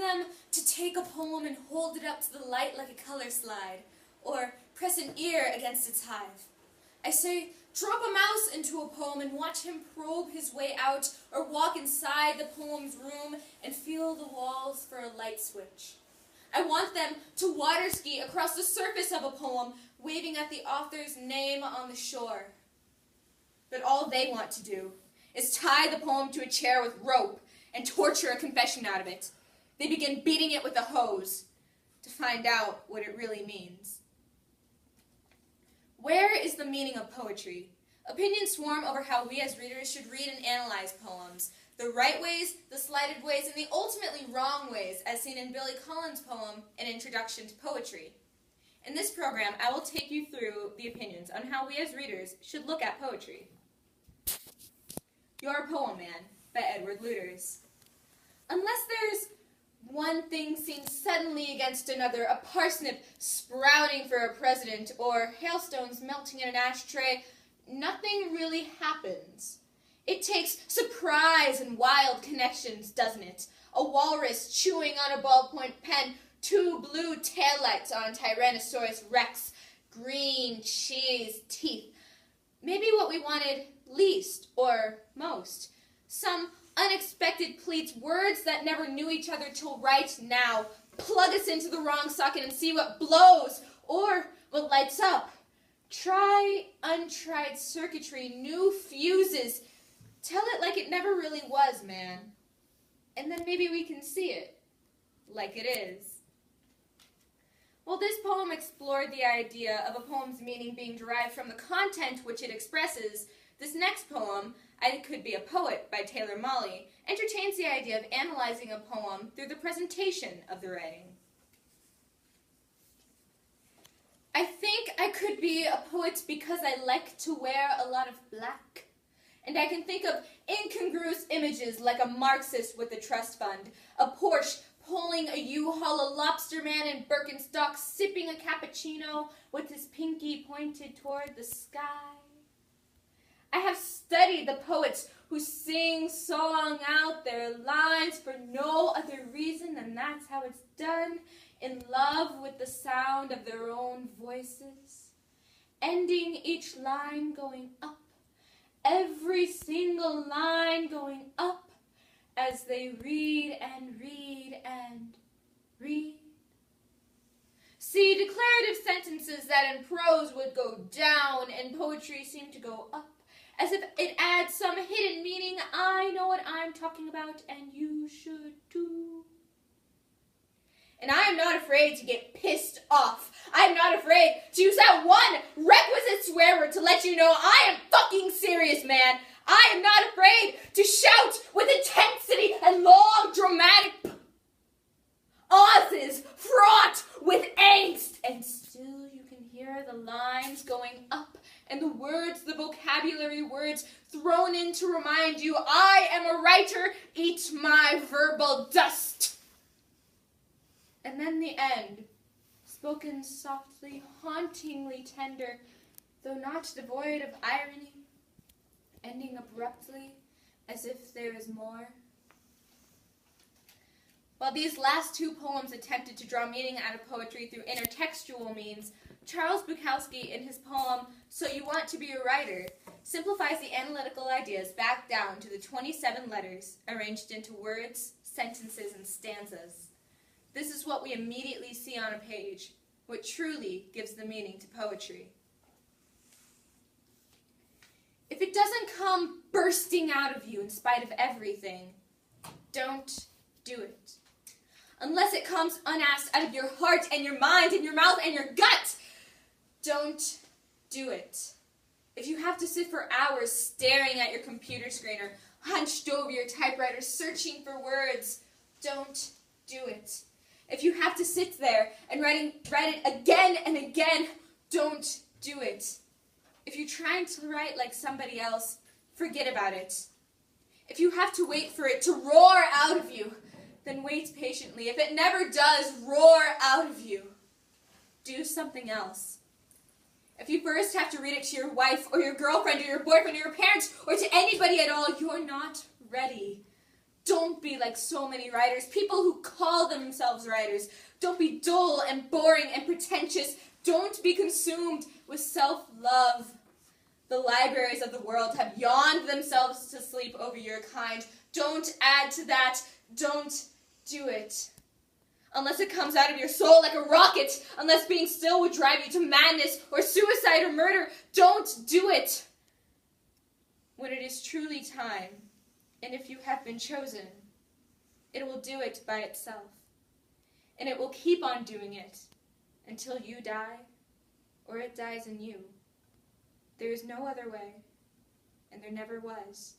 them to take a poem and hold it up to the light like a color slide, or press an ear against its hive. I say, drop a mouse into a poem and watch him probe his way out, or walk inside the poem's room and feel the walls for a light switch. I want them to water ski across the surface of a poem, waving at the author's name on the shore. But all they want to do is tie the poem to a chair with rope and torture a confession out of it. They begin beating it with a hose to find out what it really means. Where is the meaning of poetry? Opinions swarm over how we as readers should read and analyze poems. The right ways, the slighted ways, and the ultimately wrong ways, as seen in Billy Collins' poem, An Introduction to Poetry. In this program, I will take you through the opinions on how we as readers should look at poetry. You're a Poem Man, by Edward Luders. Unless there's one thing seen suddenly against another, a parsnip sprouting for a president, or hailstones melting in an ashtray, nothing really happens. It takes surprise and wild connections, doesn't it? A walrus chewing on a ballpoint pen, two blue taillights on Tyrannosaurus Rex, green cheese teeth. Maybe what we wanted least or most. Some unexpected pleats, words that never knew each other till right now. Plug us into the wrong socket and see what blows or what lights up. Try untried circuitry, new fuses. Tell it like it never really was, man. And then maybe we can see it like it is. While this poem explored the idea of a poem's meaning being derived from the content which it expresses, this next poem, I Could Be a Poet by Taylor Mali, entertains the idea of analyzing a poem through the presentation of the writing. I think I could be a poet because I like to wear a lot of black. And I can think of incongruous images like a Marxist with a trust fund, a Porsche pulling a U-Haul, a lobster man in Birkenstocks sipping a cappuccino with his pinky pointed toward the sky. I have studied the poets who sing song out their lines for no other reason than that's how it's done, in love with the sound of their own voices, ending each line going up, every single line going up, as they read and read and read. See, declarative sentences that in prose would go down in poetry seem to go up, as if it adds some hidden meaning. I know what I'm talking about, and you should too. And I am not afraid to get pissed off. I am not afraid to use that one requisite swear word to let you know I am fucking serious, man. I am not afraid to shout with intensity and long, dramatic pauses fraught with angst. And still you can hear the lines going up and the words, the vocabulary words thrown in to remind you I am a writer. Eat my verbal dust. And then the end, spoken softly, hauntingly tender, though not devoid of irony, ending abruptly as if there is more. While these last two poems attempted to draw meaning out of poetry through intertextual means, Charles Bukowski, in his poem, So You Want to Be a Writer, simplifies the analytical ideas back down to the 27 letters arranged into words, sentences, and stanzas. This is what we immediately see on a page, what truly gives the meaning to poetry. If it doesn't come bursting out of you in spite of everything, don't do it. Unless it comes unasked out of your heart and your mind and your mouth and your gut, don't do it. If you have to sit for hours staring at your computer screen or hunched over your typewriter searching for words, don't do it. If you have to sit there and write it again and again, don't do it. If you're trying to write like somebody else, forget about it. If you have to wait for it to roar out of you, then wait patiently. If it never does roar out of you, do something else. If you first have to read it to your wife or your girlfriend or your boyfriend or your parents or to anybody at all, you're not ready. Don't be like so many writers, people who call themselves writers. Don't be dull and boring and pretentious. Don't be consumed with self-love. The libraries of the world have yawned themselves to sleep over your kind. Don't add to that. Don't do it. Unless it comes out of your soul like a rocket, unless being still would drive you to madness or suicide or murder, don't do it. When it is truly time, and if you have been chosen, it will do it by itself. And it will keep on doing it until you die or it dies in you. There is no other way, and there never was.